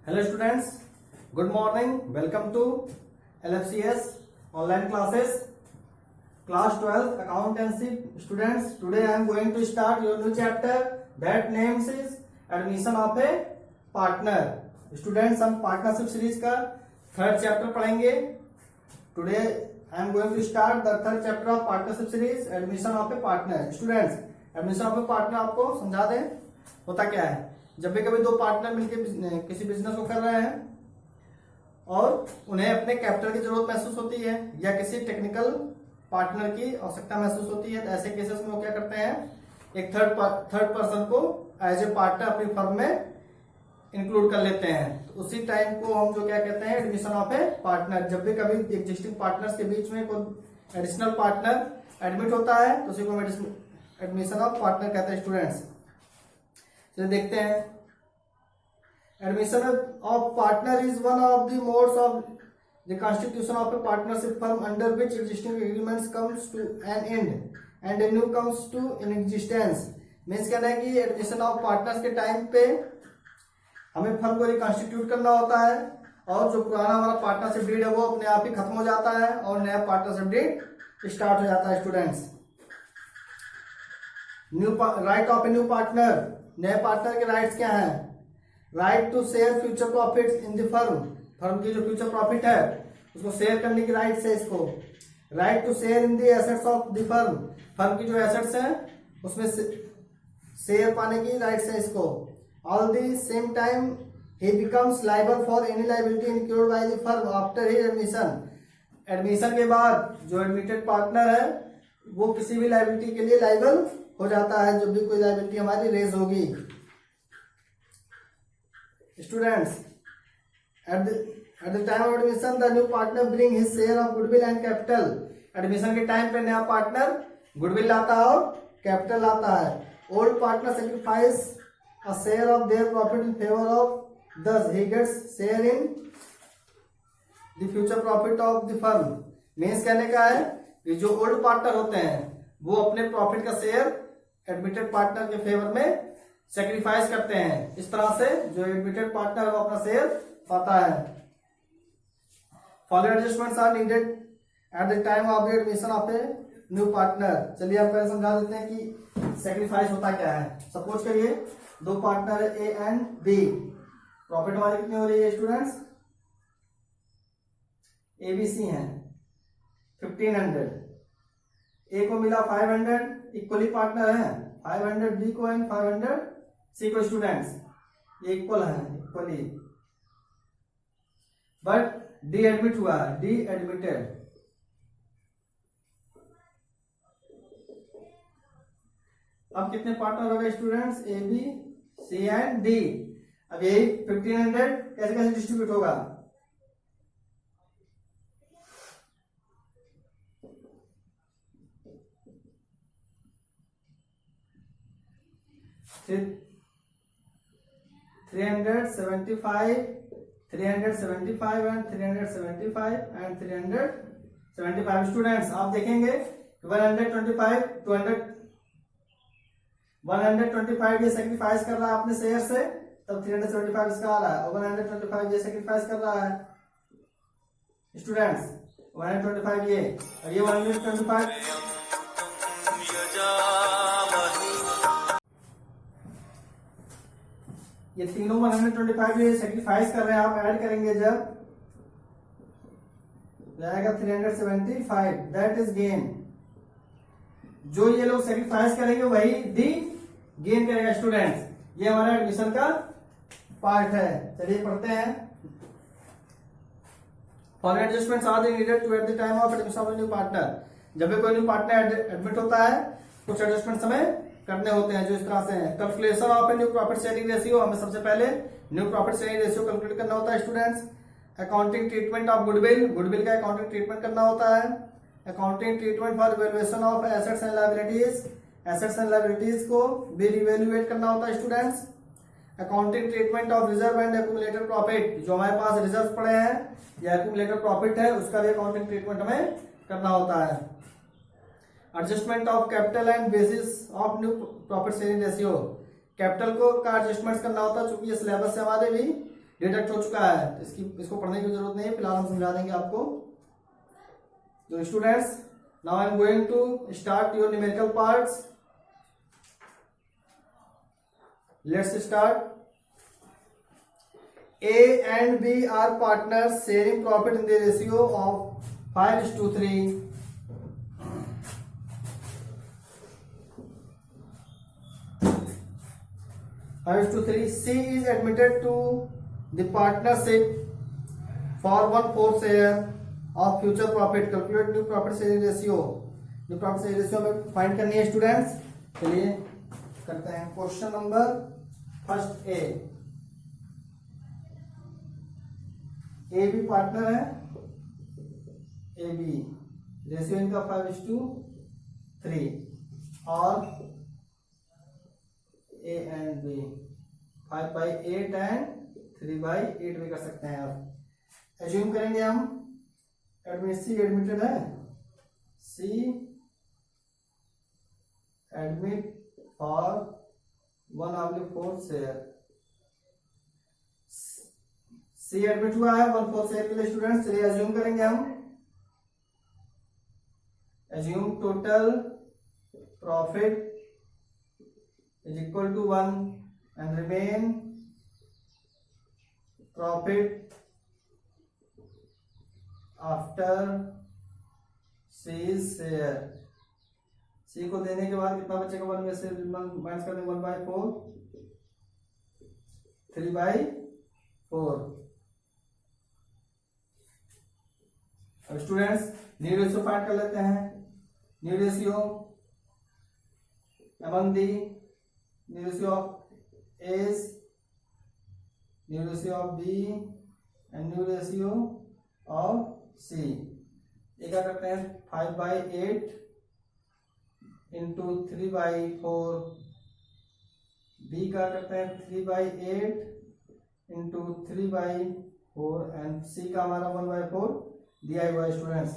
Hello students, good morning. Welcome to LFCS online classes. Class 12 accountancy students. Today I am going to start your new chapter that names is admission of a partner. Students, हम partnership series का third chapter पढ़ेंगे. Today I am going to start the third chapter of partnership series, admission of a partner. Students, admission of a partner आपको समझा दें होता क्या है. जब भी कभी दो पार्टनर मिलकर किसी बिजनेस को कर रहे हैं और उन्हें अपने कैपिटल की जरूरत महसूस होती है या किसी टेक्निकल पार्टनर की आवश्यकता महसूस होती है, तो ऐसे केसेस में वो क्या करते हैं, एक थर्ड पर्सन को एज ए पार्टनर अपनी फर्म में इंक्लूड कर लेते हैं. तो उसी टाइम को हम जो क्या कहते हैं, एडमिशन ऑफ ए पार्टनर. जब भी कभी एग्जिस्टिंग पार्टनर्स के बीच में कोई एडिशनल पार्टनर एडमिट होता है तो उसी को एडमिशन ऑफ पार्टनर कहते हैं. स्टूडेंट्स चलिए देखते हैं. Admission of partner is one of the modes of the constitution of a partnership firm under which existing agreements comes to an end and a new comes to in existence. Means कहना है कि admission of partners के time पे हमें firm को reconstitute करना होता है और जो पुराना हमारा पार्टनरशिप डीड है वो अपने आप ही खत्म हो जाता है और नया पार्टनरशिप डीड स्टार्ट हो जाता है. Students, new right of a new partner. नए पार्टनर के राइट्स क्या हैं? Right to share future profit in the firm. Firm की जो फ्यूचर प्रॉफिट है उसको शेयर करने की राइट्स है इसको. Right to share in the assets of the firm. Firm की जो एसेट्स हैं उसमें शेयर पाने की राइट्स है इसको. All the same time he becomes liable for any liability incurred by the firm after his admission. Admission के बाद जो एडमिटेड पार्टनर है वो किसी भी लाइबिलिटी के लिए लाइबल हो जाता है जब भी कोई लाइबिलिटी हमारी रेज होगी. Students, eight the time of admission the new partner bring his share of goodwill and capital. Admission के टाइम पे नया पार्टनर गुडविल लाता है और कैपिटल लाता है. Old partner sacrifice a share of their profit in favor of, thus he gets share in the future profit of the firm. Means कहने का है कि जो ओल्ड पार्टनर होते हैं वो अपने प्रॉफिट का शेयर एडमिटेड पार्टनर के फेवर में सेक्रीफाइस करते हैं. इस तरह से जो एडमिटेड पार्टनर वो अपना शेयर पाता है. Following adjustments are needed at the time of the admission of a new partner. चलिए आप पहले समझा देते हैं कि सेक्रीफाइस होता क्या है. सपोज करिए दो पार्टनर है ए एंड बी. प्रॉफिट हमारी कितनी हो रही है स्टूडेंट्स? ए बी सी है 1500. ए को मिला 500. इक्वली पार्टनर है 500 बी को एंड 500 सी को. स्टूडेंट्स ये इक्वल है इक्वली, बट डी एडमिट हुआ है, डी एडमिटेड. अब कितने पार्टनर हो गए students? A B C and D. अब यही 1500 कैसे कैसे डिस्ट्रीब्यूट होगा? फिर 375 एंड 375 एंड 375. स्टूडेंट्स आप देखेंगे 125 ये सेक्रीफाइस कर रहा है अपने शेयर से, तब 375 इसका आ रहा है और 125 ये सेक्रीफाइस कर रहा है. स्टूडेंट्स 125 ये और ये 125 ये तीनों 125 ये सेक्रीफाइस कर रहे हैं. आप ऐड करेंगे जब जाएगा 375. That is gain. जो ये लोग सेक्रीफाइस करेंगे वही डी गेन करेगा. स्टूडेंट्स ये हमारा एडमिशन का पार्ट है. चलिए पढ़ते हैं. Four adjustments are needed to at the time of admission of new partner. जब भी कोई न्यू पार्टनर एडमिट होता है कुछ एडजस्टमेंट्स हमें करने होते हैं जो इस तरह से हैं. Calculation of a new profit sharing ratio. हमें सबसे पहले new profit sharing ratio calculate करना होता है. Students, accounting treatment of goodwill. Goodwill का अकाउंटिंग ट्रीटमेंट करना होता है. Accounting treatment for valuation of assets and liabilities. Assets and liabilities को भी रिवैल्यूएट करना होता है. Students, accounting treatment of reserve and accumulated profit. जो हमारे पास रिजर्व पड़े हैं या एक्यूमुलेटेड प्रॉफिट है उसका भी अकाउंटिंग ट्रीटमेंट हमें करना होता है. Adjustment of capital and bases of new profit sharing ratio. Capital को का एडजस्टमेंट करना होता है, चूंकि ये सिलेबस से हमारे भी डिडक्ट हो चुका है, तो इसको पढ़ने की जरूरत नहीं है, फिलहाल हम समझा देंगे आपको। तो students, now I am going to start your numerical parts. Let's start. A and B are partners sharing profit in the ratio of 5:3. 5:3. C is admitted to the partnership for 1/4 share of future profit. Calculate new profit sharing ratio. New profit sharing ratio हमें find करनी है students. चलिए करते हैं question number first. A B partner है, A B ratio इनका 5:3 और A and B 5/8 and 3/8 भी कर सकते हैं आप। एज्यूम करेंगे हम सी एडमिटेड है, C admit for 1/4 share. C admit हुआ है 1/4 शेयर के लिए स्टूडेंट्स। चलिए एज्यूम करेंगे हम, assume total profit is equal to 1 and remain profit after C's share। C को देने के बाद कितना बचेगा, 1 में से माइनस कर देंगे 1/4, 3/4। अब स्टूडेंट्स न्यू रेशियो फाइंड कर लेते हैं। New ratio among the new ratio of A's, new ratio of B and new ratio of C। ये क्या करते हैं 5/8 into 3/4। B का करते हैं 3/8 into 3/4 एंड C का हमारा 1/4 दिया हुआ है स्टूडेंट्स।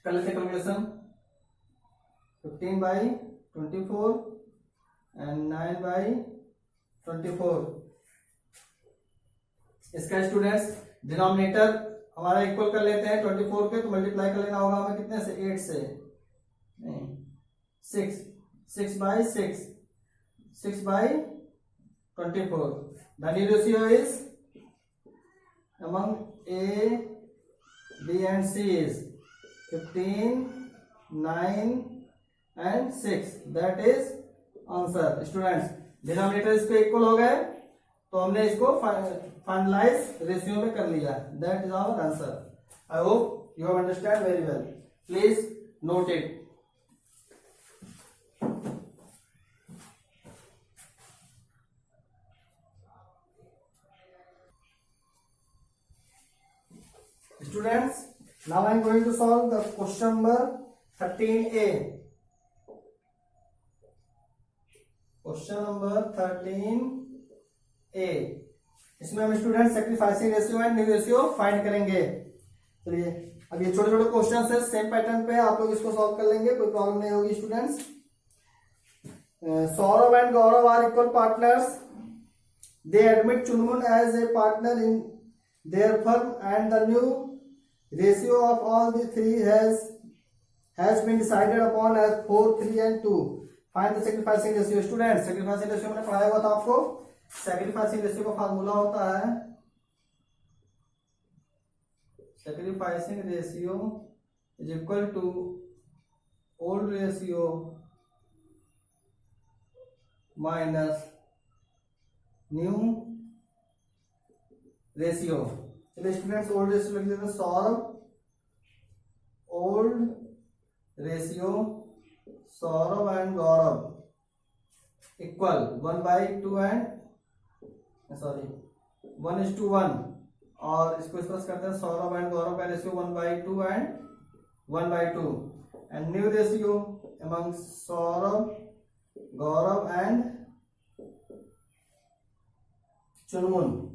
कर लेते हैं कैलकुलेशन। 15/24 एंड 9/24। इसका स्टूडेंट्स डिनोमिनेटर हमारा इक्वल कर लेते हैं 24 के, तो मल्टीप्लाई कर लेना होगा हमें कितने से, 8 से नहीं 6/6 6/24। The new ratio is among A, B and C is 15, 9 and 6। That is answer. Students denominator इसके इक्वल हो गए, तो हमने इसको फाइनलाइज रेशियो में कर लिया। That is our answer. I hope you have understand very well. Please note it. Students, now I am going to solve the question number 13A. Question number 13A। इसमें हम student sacrificing ratio and new ratio find करेंगे। चलिए अब ये छोटे छोटे question है, same pattern पे आप लोग इसको सॉल्व कर लेंगे, कोई प्रॉब्लम नहीं होगी students. Saurabh and Gaurav are equal partners. They admit Chunmun as a partner in their firm and the new ratio of all the three has been decided upon as 4, 3 and 2। Find the sacrificing ratio। Student sacrificing ratio मैंने पढ़ाया हुआ था आपको। sacrificing ratio का formula होता है, sacrificing ratio is equal to old ratio minus new ratio। चलिए students old ratio लिख देते हैं। Saurabh old ratio Saurabh and Gaurav equal 1/2 and 1:1। और इसको इस तरह करते हैं सौरभ एंड गौरव का ratio 1/2 and 1/2 and new ratio among Saurabh Gaurav and चुनमुन।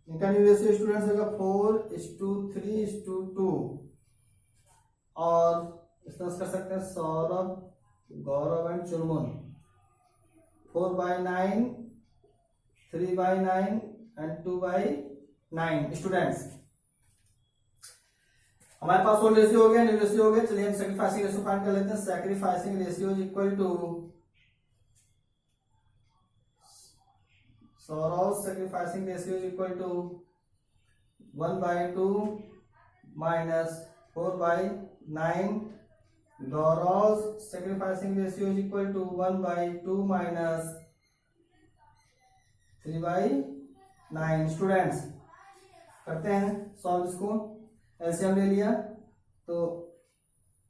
इनका न्यू रेशियो स्टूडेंट्स होगा 4:3:2। और इस तरह कर सकते हैं सौरभ गौरव एंड चुनमुन 4/9 3/9 and 2/9 स्टूडेंट्स। हमारे पास ओल्ड रेशियो हो गया, न्यू रेशियो हो गया। चलिए हम सैक्रिफाइसिंग रेशियो फाइंड कर लेते हैं। Sacrificing ratio is equal to Saurav sacrificing ratio is equal to 1/2 minus 4/9. Gaurav sacrificing ratio is equal to 1/2 minus 3/9 students. करते हैं सॉल्व इसको। एलसीएम ले लिया तो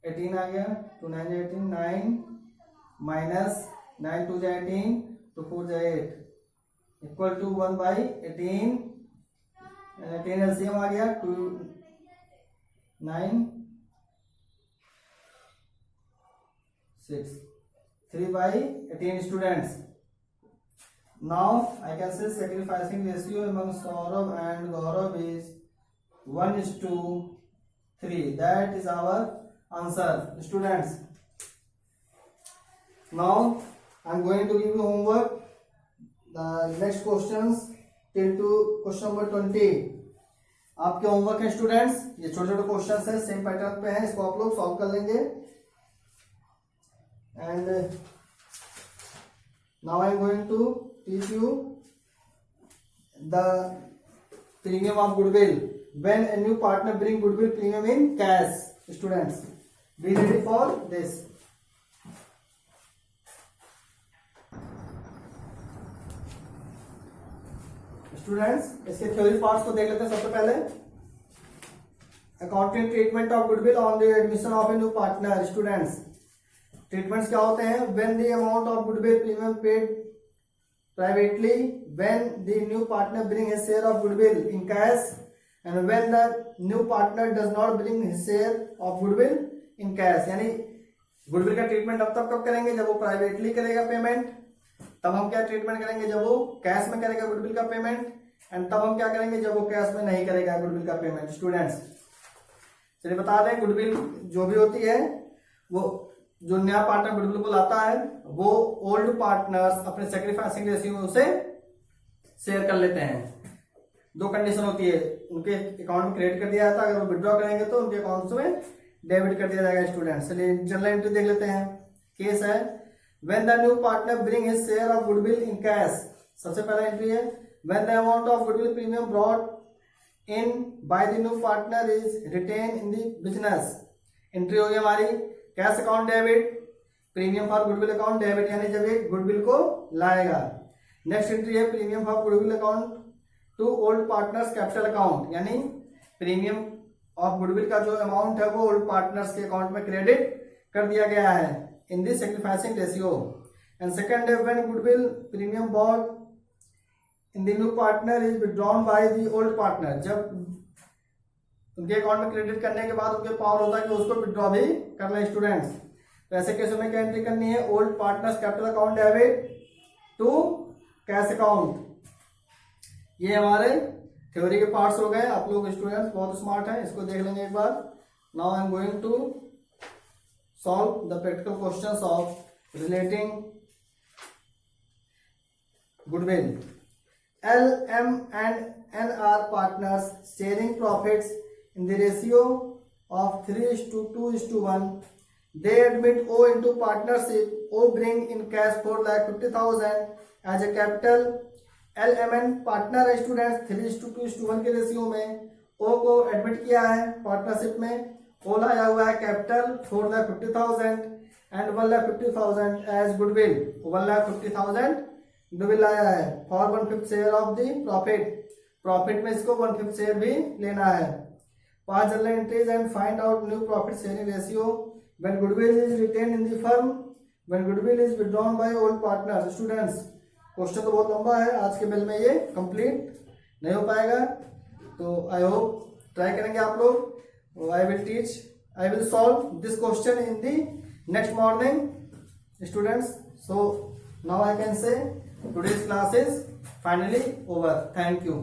18 आ गया, 2 9 18, 9 माइनस 9 2 18, 2 4 8 इक्वल टू 1/18। 18 एलसीएम आ गया, 2 9 6 3/18 students. Now I can say sacrificing ratio among Saurabh and Gaurav is 1:3. That is our answer, students. Now I am going to give you homework. The next questions till to question number 20. आपके homework है students. ये छोटे छोटे questions हैं, same pattern पे हैं, इसको आप लोग सॉल्व कर लेंगे। And now I am going to teach you the premium of goodwill when a new partner bring goodwill premium in cash. Students, be ready for this. Students, इसके theory parts को देख लेते हैं। सबसे पहले accounting treatment of goodwill on the admission of a new partner. Students, treatments क्या होते हैं? When the amount of goodwill premium paid privately, when the new partner bring his share of goodwill in cash, and when the new partner does not bring his share of goodwill in cash. यानी goodwill का treatment अब तब कब करेंगे? जब वो privately करेगा payment, तब हम क्या ट्रीटमेंट करेंगे? जब वो कैश में करेगा गुडविल का पेमेंट, एंड तब हम क्या करेंगे? जब वो कैश में नहीं करेगा गुडविल का पेमेंट। स्टूडेंट्स, चलिए बता दें, गुडविल जो भी होती है, वो जो नया पार्टनर गुडविल को लाता है, वो ओल्ड पार्टनर्स अपने सैक्रिफाइसिंग रेशियो में उसे शेयर कर लेते हैं। दो कंडीशन होती है, उनके अकाउंट में क्रेडिट कर दिया जाता है, अगर वो विड्रॉ करेंगे तो उनके अकाउंट में डेबिट कर दिया जाएगा। स्टूडेंट्स, चलिए जनरल एंट्री देख लेते हैं। केस है when the new partner bring his share of goodwill in cash. सबसे पहला एंट्री है when the amount of goodwill premium brought in by the new partner is retained in the business. Entry होगी हमारी cash account debit, premium for goodwill account debit, यानी जब एक goodwill को लाएगा। नेक्स्ट एंट्री है premium for goodwill account to old partners capital account, यानी premium of goodwill का जो अमाउंट है वो ओल्ड पार्टनर्स के अकाउंट में क्रेडिट कर दिया गया है in the sacrificing ratio. And second है when goodwill premium bought in the new partner is withdrawn by the old partner. जब उनके अकाउंट में क्रेडिट करने के बाद उनके पावर होता है कि उसको विथड्रॉ भी कर लें। स्टूडेंट्स, तो ऐसे केसों में क्या एंट्री करनी है? Old partners capital account debit to cash account. ये हमारे थ्योरी के पार्ट्स हो गए। आप लोग स्टूडेंट्स बहुत स्मार्ट हैं, इसको देख लेंगे एक बार। Now I am going to solve the practical questions of relating goodwill. L, M and N are partners sharing profits in the ratio of 3:2:1. They admit O into partnership. O bring in cash 4,50,000 as a capital. L, M and partner है students 3:2:1 के ratio में। O को admit किया है partnership में, O लाया हुआ है capital 4,50,000 and 1,50,000 as goodwill. 1,50,000 goodwill लाया है for 1/5 share of the profit. Profit में इसको 1/5 शेयर भी लेना है। 5 journal entries and find out new profit sharing ratio when goodwill is retained in the firm, when goodwill is withdrawn by old partners. Students, question तो बहुत लंबा है, आज के बिल में ये कंप्लीट नहीं हो पाएगा, तो आई होप ट्राई करेंगे आप लोग। I will solve this question in the next morning students. So now I can say today's class is finally over. Thank you.